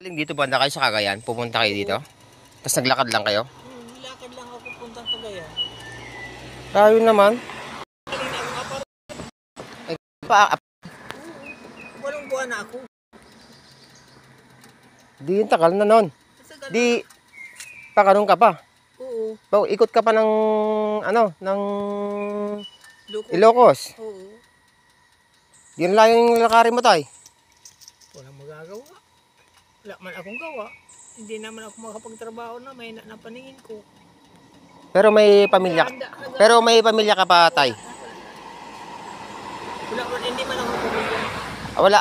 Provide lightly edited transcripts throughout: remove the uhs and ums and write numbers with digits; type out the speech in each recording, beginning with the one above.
Dito banda kayo sa Cagayan? Pupunta kayo dito? Tapos naglakad lang kayo? Lakad lang ako pupuntang Cagayan. Tayo naman. Ay, Walong buwan na ako. di takal na nun. Di, pakanong ka pa. Oo. So, ikot ka pa ng, ng Loko. Ilocos. Oo. Yun lang yung lakarin mo tay. Walang magagawa. Wala man akong gawa. Hindi naman ako makapagtrabaho na may napaningin ko. Pero may pamilya. Pero may pamilya ka pa tay. Wala, hindi man ako pamilya. Wala,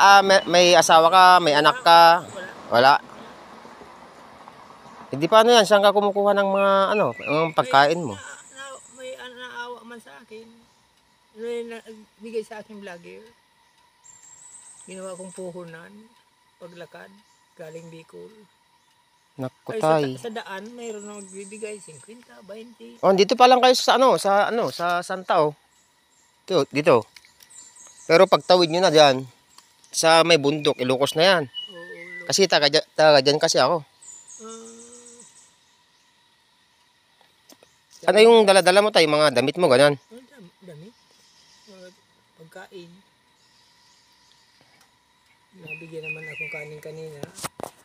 may asawa ka, may anak ka. Wala. Hindi pa yan, saan ka kumukuha ng mga pagkain mo? May naawa man sa akin. May bigay sa akin vlogger. Ginawa kong puhunan, paglakad, galing Bicol. Naku Ay, tay. sa daan, mayroon na magbibigay 50, 20. Oh, dito pa lang kayo sa Santa oh. Dito. Pero pagtawid nyo na diyan sa may bundok, Ilocos na yan. Oo, Kasi taga dyan kasi ako. Ano yung dala-dala mo tayo, mga damit mo, ganun? Damit. Pagkain. Nabigyan naman akong kanin kanina.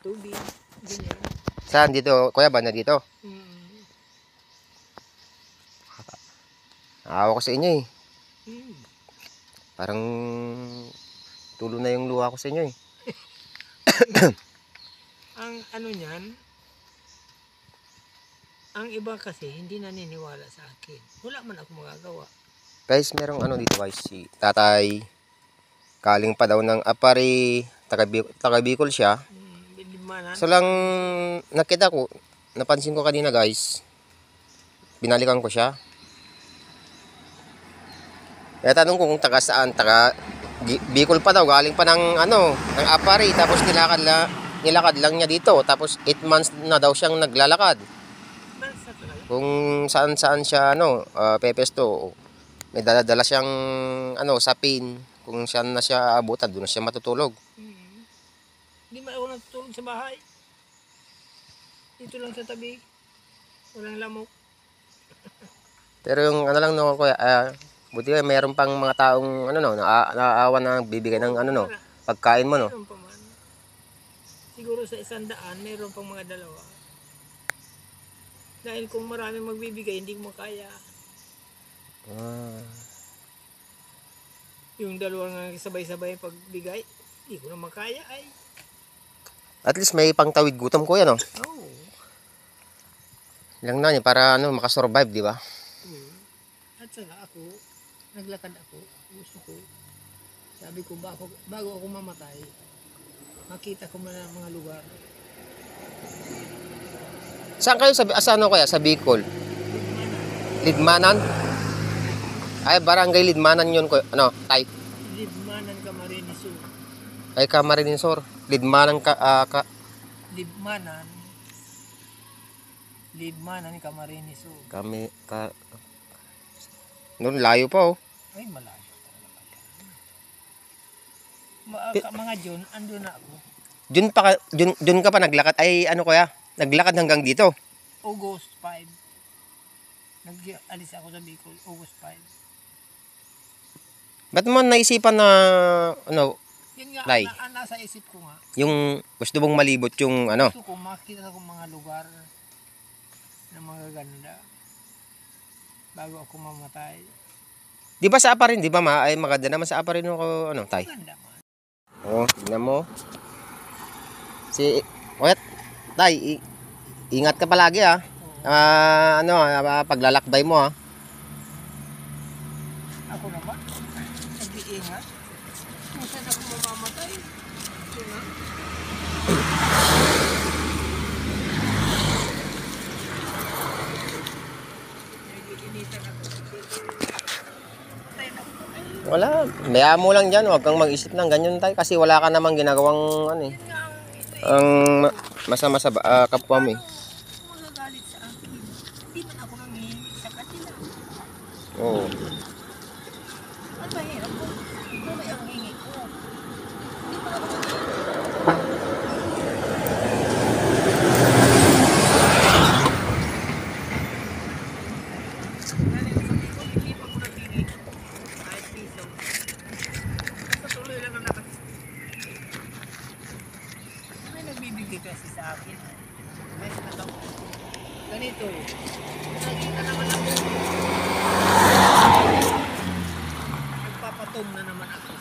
Tubig. Ganyan. Saan dito? Kuya, banda dito? Naawa ko sa inyo eh. Parang tulo na yung luha ko sa inyo eh. Ang ano niyan, ang iba kasi hindi naniniwala sa akin. Wala man ako magagawa. Guys, merong dito guys, si tatay. Kaling pa daw ng Apari, taga Bicol siya. So lang nakita ko, napansin ko kanina guys. Binalikan ko siya. Kaya tanong ko kung taga saan, taga Bicol pa daw, galing pa ng ng Apari, tapos nilakad lang niya dito, tapos 8 months na daw siyang naglalakad. Kung saan siya pepesto, may dala siyang sapin, kung saan na siya abutan, doon na siya matutulog. Hindi man ako natutulog sa bahay. Dito lang sa tabi. Walang lamok. Pero yung lang kuya, buti mayroon pang mga taong naaawa na bibigay ng pagkain mo no. Meron pa man. Siguro sa 100, mayroon pang mga dalawa. Dahil kung marami magbibigay, hindi mo kaya. Yung dalawang sabay-sabay pagbigay, hindi ko na makaya ay. At least may pangtawid gutom kuya no. Oo. Lang na para makasurvive, di ba? At saka ako, naglakad ako, gusto ko. Sabi ko bago ako mamatay, makita ko man ang mga lugar. Saan kayo kuya? Sa Bicol? Lidmanan? Ay, barangay Lidmanan yun ko. Tay? Lidmanan, Camarines Sur. Ay, Camarines Sur. Lidmanan Lidmanan, Camarines Sur. Noon layo pa oh. Ay, malayo. Mga June, andun na ako. June ka pa naglakad? Ay, kuya? Naglakad hanggang dito? August 5. Nag-alis ako sa Bicol, August 5. Ba't mo naisipan na, Yun nga, Lai? nasa isip ko nga. Yung gusto mong malibot yung Gusto ko makita ko mga lugar na magaganda bago ako mamatay. Di ba sa Aparin, di ba ay maganda naman sa Aparin ko, tay? Maganda man. Oo, tingnan mo. Tay, ingat ka palagi ah. Paglalakbay mo ah. Ako naman, nag-iingat. Kung saan ako mamamatay, yun na. Nag-iinitan ako. Patay na ako. Wala, maya mo lang dyan. Huwag kang mag-isip ng ganyan tay. Kasi wala ka namang ginagawang ang masama sa kapwa mo eh. Magagalit sa akin. Hindi man ako nangihingi sa kanila. Oo. Ang mahirap kung may ang hingi ko. Hindi man ako 20 kasi sa akin. May nakap. Ganito. Nakita naman ako. Nagpapatom na naman ako.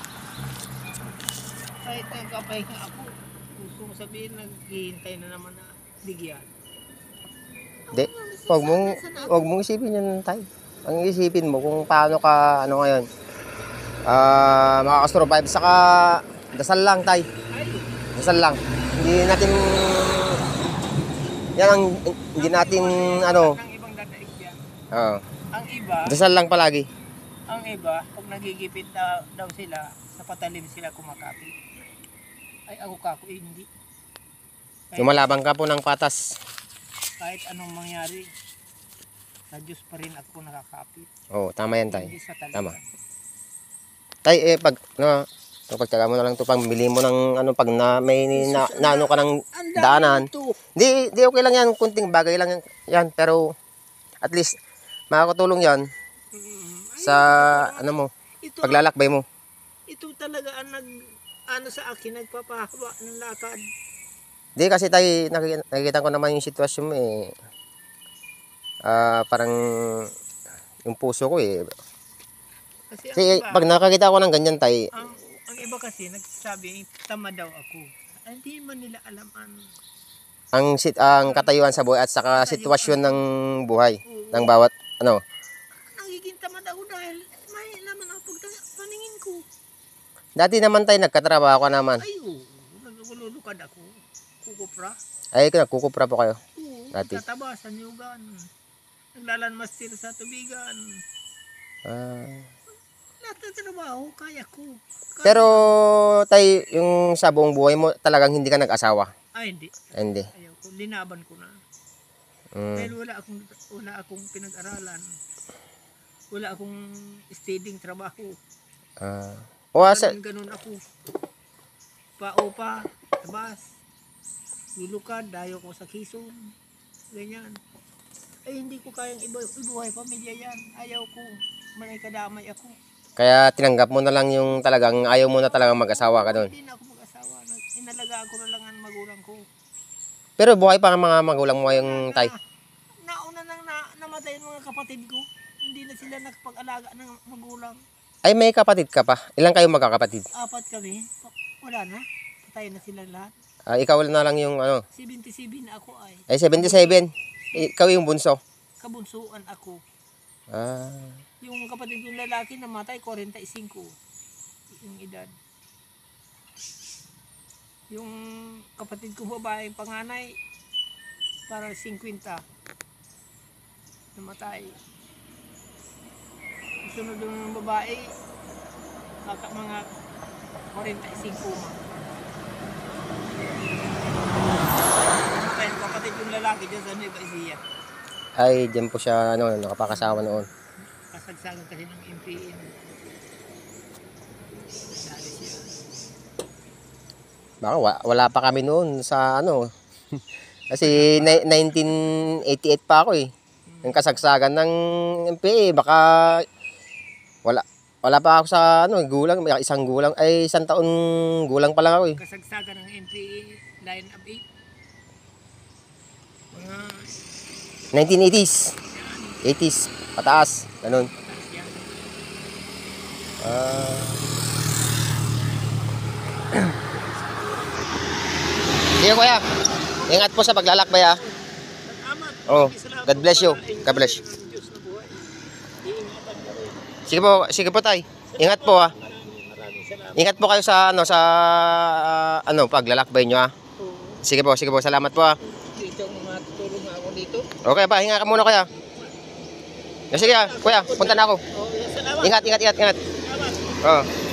Kahit nagpapahinga ako, gusto mo sabihin, naghihintay na naman na bigyan. Di, wag mong isipin yan tayo. Ang isipin mo kung paano ka, ano ngayon, makakasurvive. Saka, dasal lang tayo. Ay, Dasal lang. Hindi natin, yan ang, hindi natin, ano, ng ibang dadaig yan. oo. Ang iba, Dasal lang palagi. pag nagigipit daw sila, sa patalim sila kumakapit. Ay, ako kako, hindi. Lumalabang ka po ng patas. Kahit anong mangyari, sa Diyos pa rin ako nakakapit. Oo, tama yan tayo. Hindi sa talim. Tama. Tay, pag, no, pagtsaga mo na lang to, pag bili mo ng, ano, pag may ano ka ng daanan. Di okay lang yan, kunting bagay lang yan, pero, at least, makakatulong yan sa, ano mo, Ito, paglalakbay mo. ito talaga ang ano sa akin, nagpapahaba ng lakad. Di kasi tayo, nakikita ko naman yung sitwasyon mo eh. Parang yung puso ko eh. Kasi ang Kasi iba, pag nakakita ko ng ganyan tayo, ang iba kasi nagsasabi, tama daw ako. Ay, hindi man nila alam ang katayuan sa buhay at saka sitwasyon ng buhay ng bawat ano. nagiging tamad ako dahil may laman ang paningin ko. Dati naman tayo nagkatrabaho ka naman. Ay, nagululukad ako. Kukupra. Ay, nagkukupra po kayo. Oo, Dati. tataba sa nyugan. Naglalanmastir sa tubigan. Lahat ng trabaho, kaya ko. Pero tayo, yung sa buong buhay mo, talagang hindi ka nag-asawa. Ay, hindi. Hindi. Ayaw ko. Linaban ko na. Dahil wala akong pinag-aralan. Wala akong steadying trabaho. Ganun ako. Pa, tabas. Lulukad, dayo ko sa Quezon. Ganyan. Ay, hindi ko kayang ibuhay pamilya yan. Ayaw ko. Manay kadamay ako. Kaya tinanggap mo na lang yung talagang ayaw mo na talagang mag-asawa ka doon. Hindi na ako mag-asawa. Inalagaan ko na lang ang magulang ko. Pero buhay pa ang mga magulang mo yung tay. Nauna nang namatay yung mga kapatid ko. Hindi na sila nakapag-alaga ng magulang. Ay, may kapatid ka pa. Ilang kayo magkakapatid? 4 kami. Wala na. Patay na sila lahat. Ikaw na lang yung ano. 77 na ako ay. Ay, 77. Ikaw yung bunso. Kabunsuan ako. Ah. Yung kapatid kong lalaki namatay 45 yung edad. Yung kapatid ko babae panganay para 50 namatay. Sunod ng babae mga 45 ma. Namatay yung kapatid kong lalaki dyan sa Nueva Ecija. Ay, dyan po siya ano, nakapakasawa noon. Kasagsagan kasi ng MPN. Dali siya. Baka wala pa kami noon sa ano. Kasi 1988 pa ako eh. Yung kasagsagan ng MPA, baka wala pa ako sa ano, gulang, isang taon gulang pa lang ako eh. Kasagsagan ng MPA line up 8. Mga 1980s. 80s, pataas, ganun. Sige kuya, ingat po sa paglalakbay ah. salamat. Oh, Salamat God bless you. para God bless you. ng Diyos na buhay. Iingatan ka rin. Sige po tay. Ingat po ah. Maraming salamat. Ingat po kayo sa paglalakbay nyo ah. Sige po, salamat po ah. Dito ang mga tutulong ako dito. Okay pa, hinga ka muna kuya. Sige ah, kuya, punta na ako. Oh, salamat. Ingat. Salamat. Oh.